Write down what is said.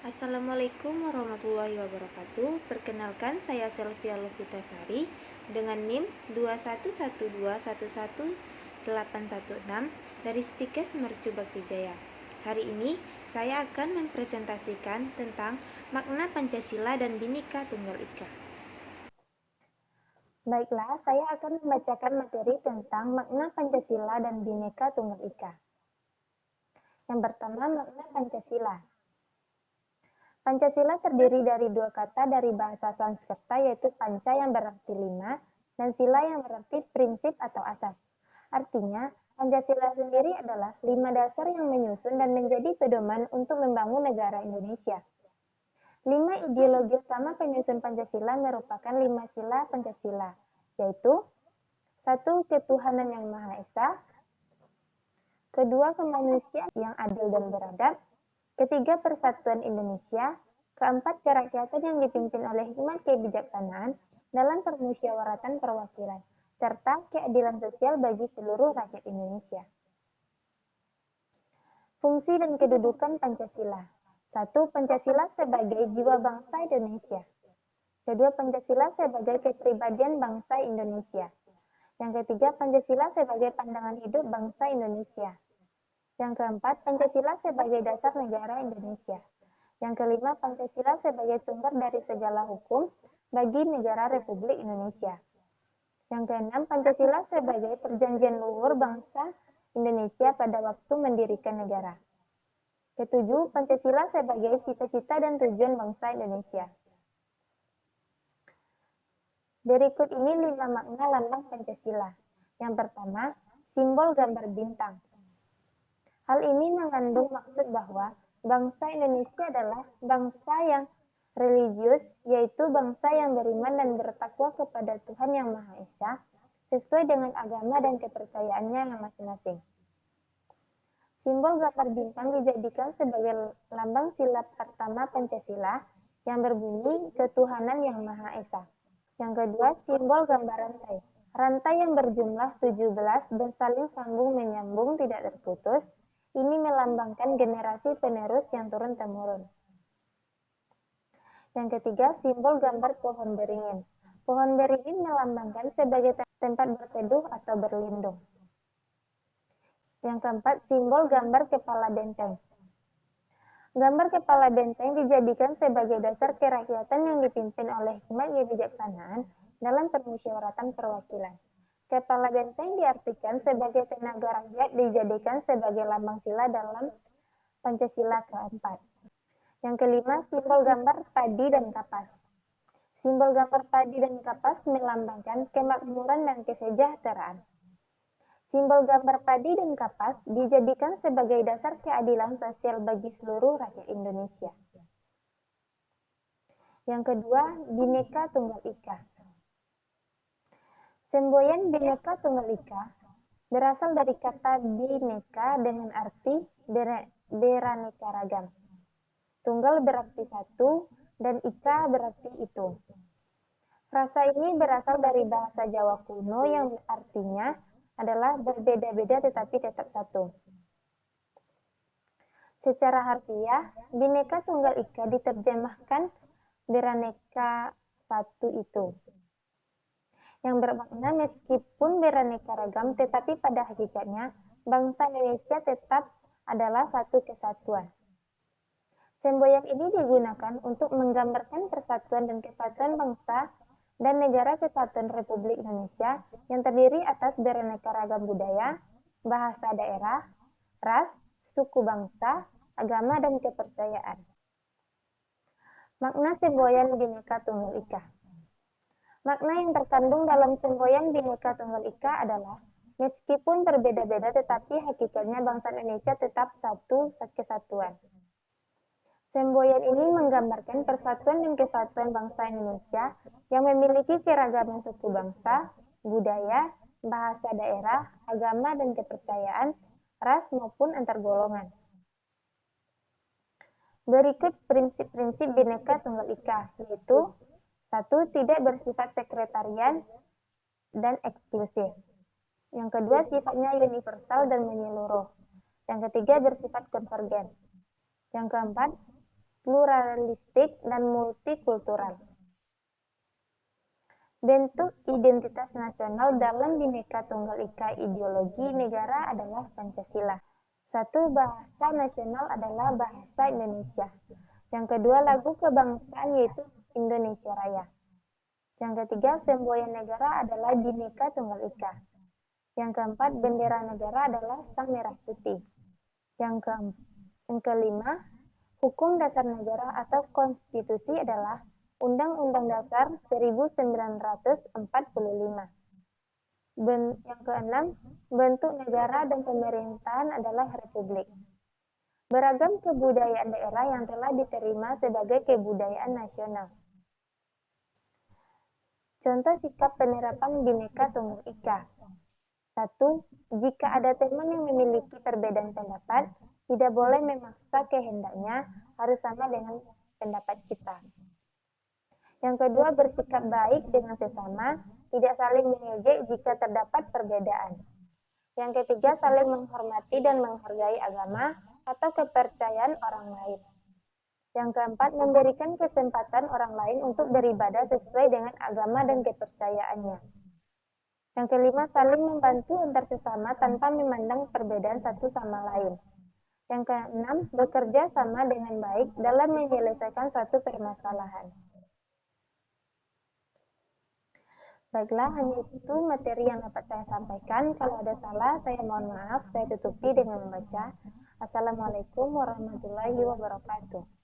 Assalamualaikum warahmatullahi wabarakatuh. Perkenalkan, saya Selvia Lovitasari dengan NIM 211211816 dari Stikes Mercu Bakti Jaya. Hari ini saya akan mempresentasikan tentang makna Pancasila dan Bhinneka Tunggal Ika. Baiklah, saya akan membacakan materi tentang makna Pancasila dan Bhinneka Tunggal Ika. Yang pertama, makna Pancasila. Pancasila terdiri dari dua kata dari bahasa Sanskerta, yaitu panca yang berarti lima dan sila yang berarti prinsip atau asas. Artinya, Pancasila sendiri adalah 5 dasar yang menyusun dan menjadi pedoman untuk membangun negara Indonesia. 5 ideologi utama penyusun Pancasila merupakan 5 sila Pancasila, yaitu 1. Ketuhanan yang Maha Esa. Kedua, kemanusiaan yang adil dan beradab. Ketiga, persatuan Indonesia. Keempat, kerakyatan yang dipimpin oleh hikmat kebijaksanaan dalam permusyawaratan perwakilan, serta keadilan sosial bagi seluruh rakyat Indonesia. Fungsi dan kedudukan Pancasila. 1. Pancasila sebagai jiwa bangsa Indonesia. Kedua, Pancasila sebagai kepribadian bangsa Indonesia. Yang ketiga, Pancasila sebagai pandangan hidup bangsa Indonesia. Yang keempat, Pancasila sebagai dasar negara Indonesia. Yang kelima, Pancasila sebagai sumber dari segala hukum bagi negara Republik Indonesia. Yang keenam, Pancasila sebagai perjanjian luhur bangsa Indonesia pada waktu mendirikan negara. Ketujuh, Pancasila sebagai cita-cita dan tujuan bangsa Indonesia. Berikut ini 5 makna lambang Pancasila. Yang pertama, simbol gambar bintang. Hal ini mengandung maksud bahwa bangsa Indonesia adalah bangsa yang religius, yaitu bangsa yang beriman dan bertakwa kepada Tuhan Yang Maha Esa, sesuai dengan agama dan kepercayaannya yang masing-masing. Simbol gambar bintang dijadikan sebagai lambang sila pertama Pancasila yang berbunyi ketuhanan Yang Maha Esa. Yang kedua, simbol gambar rantai. Rantai yang berjumlah 17 dan saling sambung menyambung tidak terputus. Ini melambangkan generasi penerus yang turun-temurun. Yang ketiga, simbol gambar pohon beringin. Pohon beringin melambangkan sebagai tempat berteduh atau berlindung. Yang keempat, simbol gambar kepala benteng. Gambar kepala benteng dijadikan sebagai dasar kerakyatan yang dipimpin oleh hikmat kebijaksanaan dalam permusyawaratan perwakilan. Kepala benteng diartikan sebagai tenaga rakyat dijadikan sebagai lambang sila dalam Pancasila keempat. Yang kelima, simbol gambar padi dan kapas. Simbol gambar padi dan kapas melambangkan kemakmuran dan kesejahteraan. Simbol gambar padi dan kapas dijadikan sebagai dasar keadilan sosial bagi seluruh rakyat Indonesia. Yang kedua, Bhinneka Tunggal Ika. Semboyan Bhinneka Tunggal Ika berasal dari kata bineka dengan arti beraneka ragam. Tunggal berarti satu dan ika berarti itu. Frasa ini berasal dari bahasa Jawa kuno yang artinya adalah berbeda-beda tetapi tetap satu. Secara harfiah, Bhinneka Tunggal Ika diterjemahkan beraneka satu itu, yang bermakna meskipun beraneka ragam, tetapi pada hakikatnya bangsa Indonesia tetap adalah satu kesatuan. Semboyan ini digunakan untuk menggambarkan persatuan dan kesatuan bangsa dan negara kesatuan Republik Indonesia yang terdiri atas beraneka ragam budaya, bahasa daerah, ras, suku bangsa, agama, dan kepercayaan. Makna semboyan Bhinneka Tunggal Ika. Makna yang terkandung dalam semboyan Bhinneka Tunggal Ika adalah meskipun berbeda-beda tetapi hakikatnya bangsa Indonesia tetap satu kesatuan. Semboyan ini menggambarkan persatuan dan kesatuan bangsa Indonesia yang memiliki keragaman suku bangsa, budaya, bahasa daerah, agama, dan kepercayaan, ras maupun antar golongan. Berikut prinsip-prinsip Bhinneka Tunggal Ika, yaitu 1. Tidak bersifat sekretarian dan eksklusif. Yang kedua, sifatnya universal dan menyeluruh. Yang ketiga, bersifat konvergen. Yang keempat, pluralistik, dan multikultural. Bentuk identitas nasional dalam Bhinneka Tunggal Ika ideologi negara adalah Pancasila. Satu, bahasa nasional adalah bahasa Indonesia. Yang kedua, lagu kebangsaan yaitu Indonesia Raya. Yang ketiga, semboyan negara adalah Bhinneka Tunggal Ika. Yang keempat, bendera negara adalah Sang Merah Putih. Yang kelima, hukum dasar negara atau konstitusi adalah Undang-Undang Dasar 1945. Yang keenam, bentuk negara dan pemerintahan adalah republik. Beragam kebudayaan daerah yang telah diterima sebagai kebudayaan nasional. Contoh sikap penerapan Bhinneka Tunggal Ika. 1. Jika ada teman yang memiliki perbedaan pendapat, tidak boleh memaksa kehendaknya harus sama dengan pendapat kita. Yang kedua, bersikap baik dengan sesama, tidak saling mengejek jika terdapat perbedaan. Yang ketiga, saling menghormati dan menghargai agama atau kepercayaan orang lain. Yang keempat, memberikan kesempatan orang lain untuk beribadah sesuai dengan agama dan kepercayaannya. Yang kelima, saling membantu antar sesama tanpa memandang perbedaan satu sama lain. Yang keenam, bekerja sama dengan baik dalam menyelesaikan suatu permasalahan. Baiklah, hanya itu materi yang dapat saya sampaikan. Kalau ada salah, saya mohon maaf. Saya tutupi dengan membaca. Assalamualaikum warahmatullahi wabarakatuh.